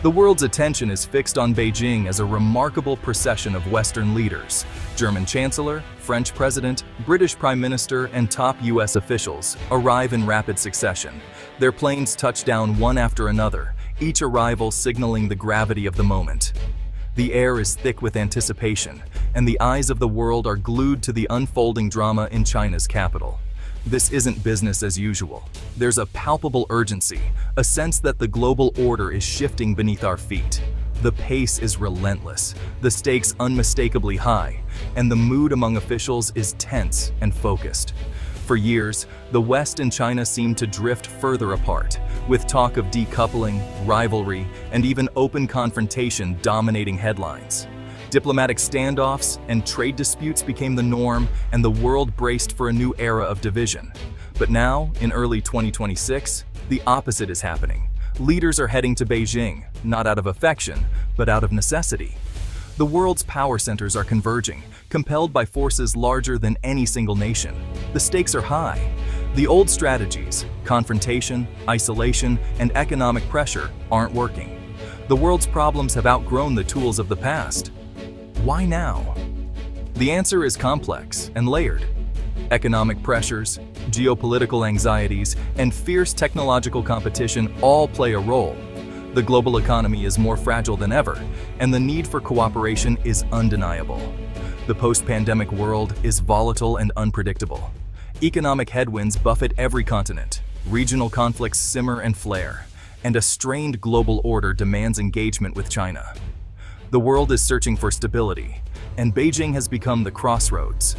The world's attention is fixed on Beijing as a remarkable procession of Western leaders. German Chancellor, French President, British Prime Minister, and top US officials arrive in rapid succession. Their planes touch down one after another, each arrival signaling the gravity of the moment. The air is thick with anticipation, and the eyes of the world are glued to the unfolding drama in China's capital. This isn't business as usual. There's a palpable urgency, a sense that the global order is shifting beneath our feet. The pace is relentless, the stakes unmistakably high, and the mood among officials is tense and focused. For years, the West and China seemed to drift further apart, with talk of decoupling, rivalry, and even open confrontation dominating headlines. Diplomatic standoffs and trade disputes became the norm, and the world braced for a new era of division. But now, in early 2026, the opposite is happening. Leaders are heading to Beijing, not out of affection, but out of necessity. The world's power centers are converging, compelled by forces larger than any single nation. The stakes are high. The old strategies, confrontation, isolation, and economic pressure, aren't working. The world's problems have outgrown the tools of the past. Why now? The answer is complex and layered. Economic pressures, geopolitical anxieties, and fierce technological competition all play a role. The global economy is more fragile than ever, and the need for cooperation is undeniable. The post-pandemic world is volatile and unpredictable. Economic headwinds buffet every continent, regional conflicts simmer and flare, and a strained global order demands engagement with China. The world is searching for stability, and Beijing has become the crossroads.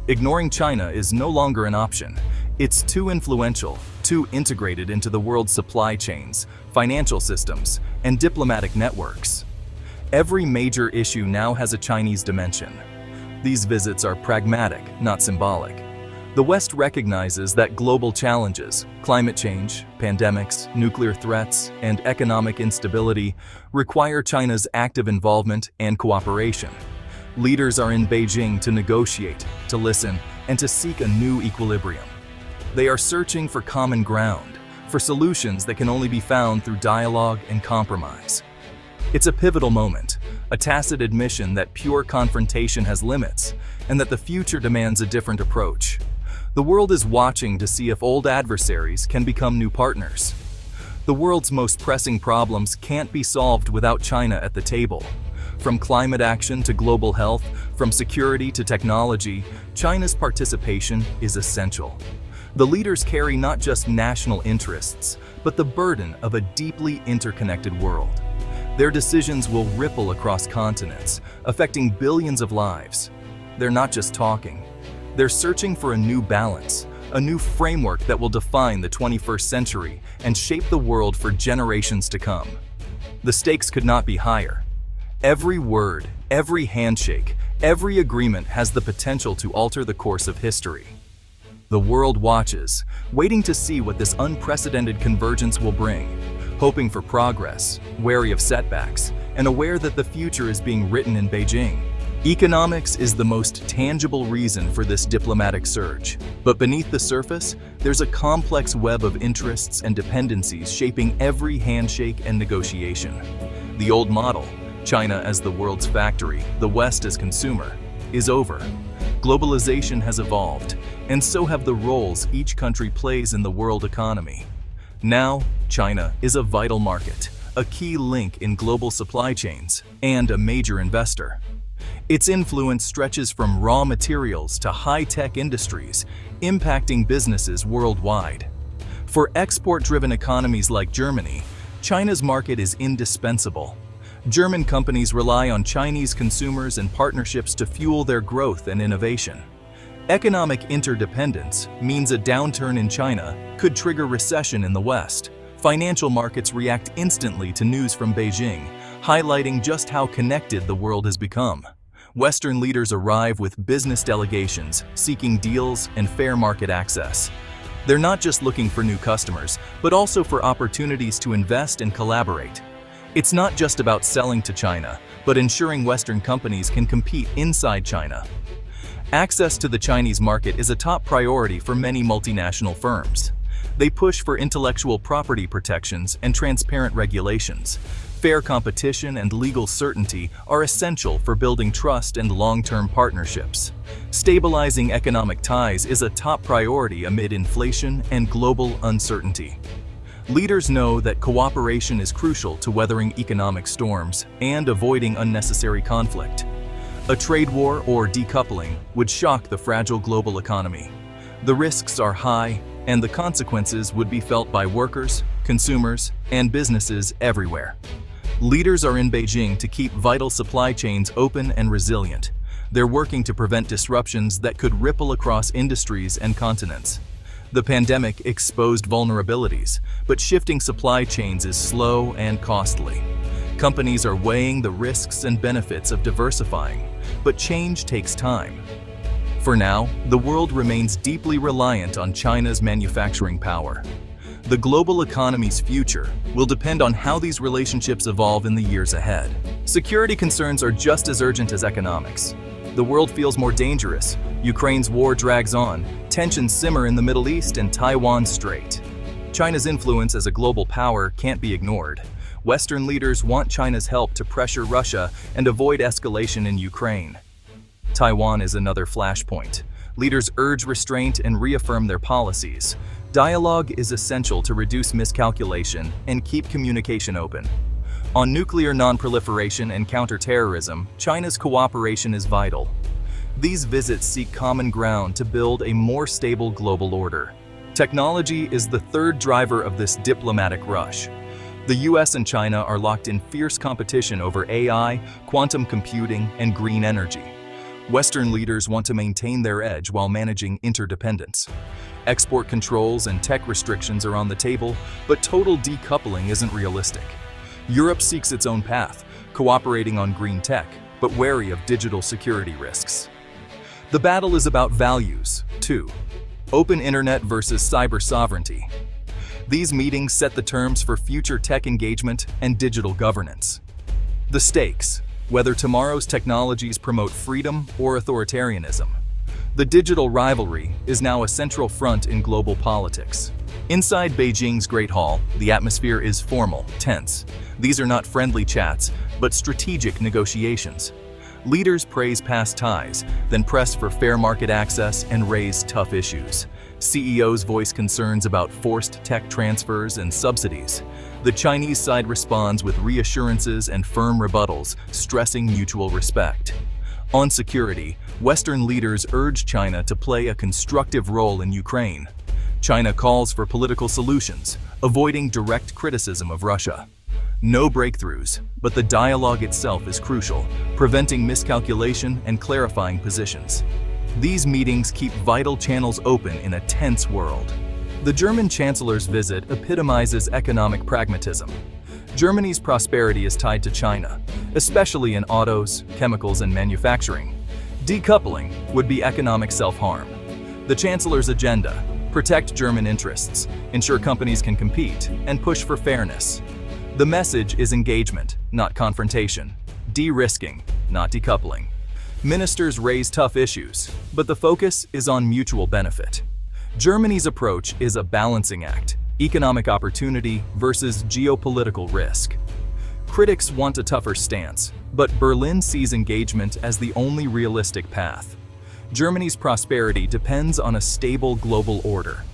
Ignoring China is no longer an option. It's too influential, too integrated into the world's supply chains, financial systems, and diplomatic networks. Every major issue now has a Chinese dimension. These visits are pragmatic, not symbolic. The West recognizes that global challenges, climate change, pandemics, nuclear threats, and economic instability require China's active involvement and cooperation. Leaders are in Beijing to negotiate, to listen, and to seek a new equilibrium. They are searching for common ground, for solutions that can only be found through dialogue and compromise. It's a pivotal moment, a tacit admission that pure confrontation has limits, and that the future demands a different approach. The world is watching to see if old adversaries can become new partners. The world's most pressing problems can't be solved without China at the table. From climate action to global health, from security to technology, China's participation is essential. The leaders carry not just national interests, but the burden of a deeply interconnected world. Their decisions will ripple across continents, affecting billions of lives. They're not just talking. They're searching for a new balance, a new framework that will define the 21st century and shape the world for generations to come. The stakes could not be higher. Every word, every handshake, every agreement has the potential to alter the course of history. The world watches, waiting to see what this unprecedented convergence will bring, hoping for progress, wary of setbacks, and aware that the future is being written in Beijing. Economics is the most tangible reason for this diplomatic surge. But beneath the surface, there's a complex web of interests and dependencies shaping every handshake and negotiation. The old model, China as the world's factory, the West as consumer, is over. Globalization has evolved, and so have the roles each country plays in the world economy. Now, China is a vital market, a key link in global supply chains, and a major investor. Its influence stretches from raw materials to high-tech industries, impacting businesses worldwide. For export-driven economies like Germany, China's market is indispensable. German companies rely on Chinese consumers and partnerships to fuel their growth and innovation. Economic interdependence means a downturn in China could trigger recession in the West. Financial markets react instantly to news from Beijing, highlighting just how connected the world has become. Western leaders arrive with business delegations, seeking deals and fair market access. They're not just looking for new customers, but also for opportunities to invest and collaborate. It's not just about selling to China, but ensuring Western companies can compete inside China. Access to the Chinese market is a top priority for many multinational firms. They push for intellectual property protections and transparent regulations, Fair competition and legal certainty are essential for building trust and long-term partnerships. Stabilizing economic ties is a top priority amid inflation and global uncertainty. Leaders know that cooperation is crucial to weathering economic storms and avoiding unnecessary conflict. A trade war or decoupling would shock the fragile global economy. The risks are high, and the consequences would be felt by workers, consumers, and businesses everywhere. Leaders are in Beijing to keep vital supply chains open and resilient. They're working to prevent disruptions that could ripple across industries and continents. The pandemic exposed vulnerabilities, but shifting supply chains is slow and costly. Companies are weighing the risks and benefits of diversifying, but change takes time. For now, the world remains deeply reliant on China's manufacturing power. The global economy's future will depend on how these relationships evolve in the years ahead. Security concerns are just as urgent as economics. The world feels more dangerous. Ukraine's war drags on, tensions simmer in the Middle East, and Taiwan Strait. China's influence as a global power can't be ignored. Western leaders want China's help to pressure Russia and avoid escalation in Ukraine. Taiwan is another flashpoint. Leaders urge restraint and reaffirm their policies. Dialogue is essential to reduce miscalculation and keep communication open. On nuclear non-proliferation and counterterrorism, China's cooperation is vital. These visits seek common ground to build a more stable global order. Technology is the third driver of this diplomatic rush. The US and China are locked in fierce competition over AI, quantum computing, and green energy. Western leaders want to maintain their edge while managing interdependence. Export controls and tech restrictions are on the table, but total decoupling isn't realistic. Europe seeks its own path, cooperating on green tech, but wary of digital security risks. The battle is about values, too. Open internet versus cyber sovereignty. These meetings set the terms for future tech engagement and digital governance. The stakes: whether tomorrow's technologies promote freedom or authoritarianism. The digital rivalry is now a central front in global politics. Inside Beijing's Great Hall, the atmosphere is formal, tense. These are not friendly chats, but strategic negotiations. Leaders praise past ties, then press for fair market access and raise tough issues. CEOs voice concerns about forced tech transfers and subsidies. The Chinese side responds with reassurances and firm rebuttals, stressing mutual respect. On security, Western leaders urge China to play a constructive role in Ukraine. China calls for political solutions, avoiding direct criticism of Russia. No breakthroughs, but the dialogue itself is crucial, preventing miscalculation and clarifying positions. These meetings keep vital channels open in a tense world. The German Chancellor's visit epitomizes economic pragmatism. Germany's prosperity is tied to China, especially in autos, chemicals, and manufacturing. Decoupling would be economic self-harm. The Chancellor's agenda: protect German interests, ensure companies can compete, and push for fairness. The message is engagement, not confrontation. De-risking, not decoupling. Ministers raise tough issues, but the focus is on mutual benefit. Germany's approach is a balancing act: economic opportunity versus geopolitical risk. Critics want a tougher stance, but Berlin sees engagement as the only realistic path. Germany's prosperity depends on a stable global order.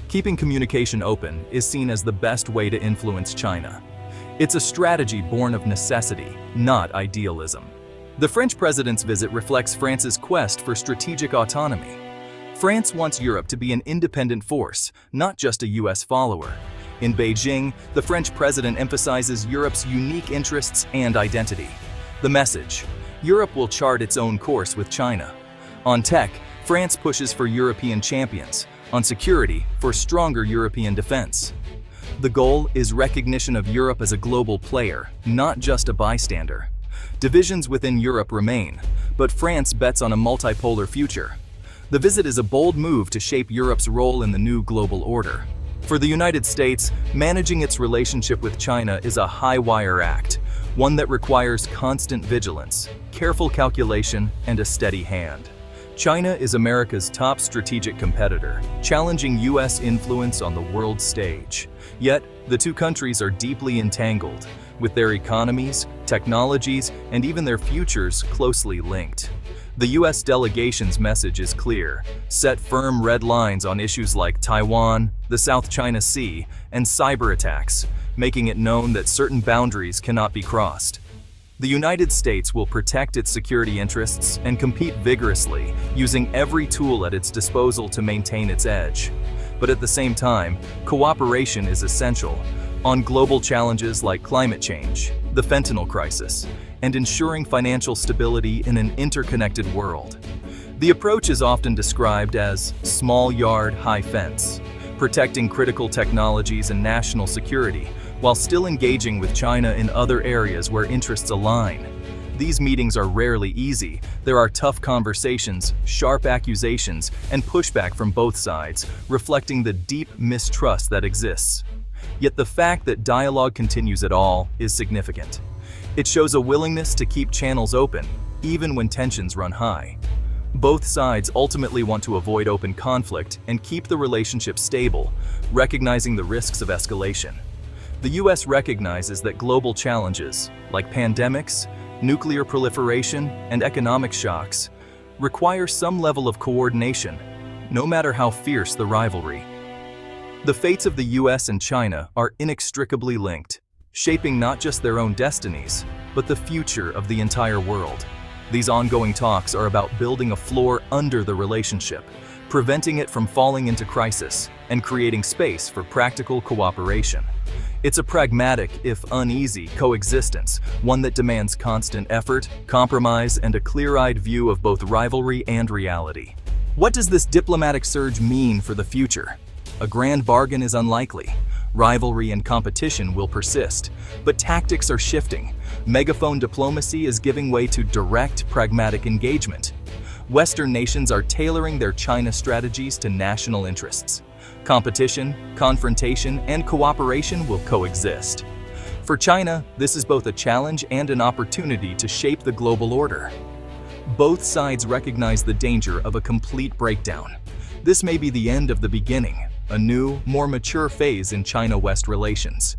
Keeping communication open is seen as the best way to influence China. It's a strategy born of necessity, not idealism. The French president's visit reflects France's quest for strategic autonomy. France wants Europe to be an independent force, not just a US follower. In Beijing, the French president emphasizes Europe's unique interests and identity. The message: Europe will chart its own course with China. On tech, France pushes for European champions. On security, for stronger European defense. The goal is recognition of Europe as a global player, not just a bystander. Divisions within Europe remain, but France bets on a multipolar future. The visit is a bold move to shape Europe's role in the new global order. For the United States, managing its relationship with China is a high-wire act, one that requires constant vigilance, careful calculation, and a steady hand. China is America's top strategic competitor, challenging US influence on the world stage. Yet, the two countries are deeply entangled. with their economies, technologies, and even their futures closely linked. The U.S. delegation's message is clear: set firm red lines on issues like Taiwan, the South China Sea, and cyber attacks, making it known that certain boundaries cannot be crossed. The United States will protect its security interests and compete vigorously, using every tool at its disposal to maintain its edge. But at the same time, cooperation is essential on global challenges like climate change, the fentanyl crisis, and ensuring financial stability in an interconnected world. The approach is often described as small yard, high fence, protecting critical technologies and national security, while still engaging with China in other areas where interests align. These meetings are rarely easy. There are tough conversations, sharp accusations, and pushback from both sides, reflecting the deep mistrust that exists. Yet the fact that dialogue continues at all is significant. It shows a willingness to keep channels open, even when tensions run high. Both sides ultimately want to avoid open conflict and keep the relationship stable, recognizing the risks of escalation. The U.S. recognizes that global challenges, like pandemics, nuclear proliferation, and economic shocks, require some level of coordination, no matter how fierce the rivalry. The fates of the U.S. and China are inextricably linked, shaping not just their own destinies, but the future of the entire world. These ongoing talks are about building a floor under the relationship, preventing it from falling into crisis, and creating space for practical cooperation. It's a pragmatic, if uneasy, coexistence, one that demands constant effort, compromise, and a clear-eyed view of both rivalry and reality. What does this diplomatic surge mean for the future? A grand bargain is unlikely. Rivalry and competition will persist, but tactics are shifting. Megaphone diplomacy is giving way to direct, pragmatic engagement. Western nations are tailoring their China strategies to national interests. Competition, confrontation, and cooperation will coexist. For China, this is both a challenge and an opportunity to shape the global order. Both sides recognize the danger of a complete breakdown. This may be the end of the beginning, a new, more mature phase in China-West relations.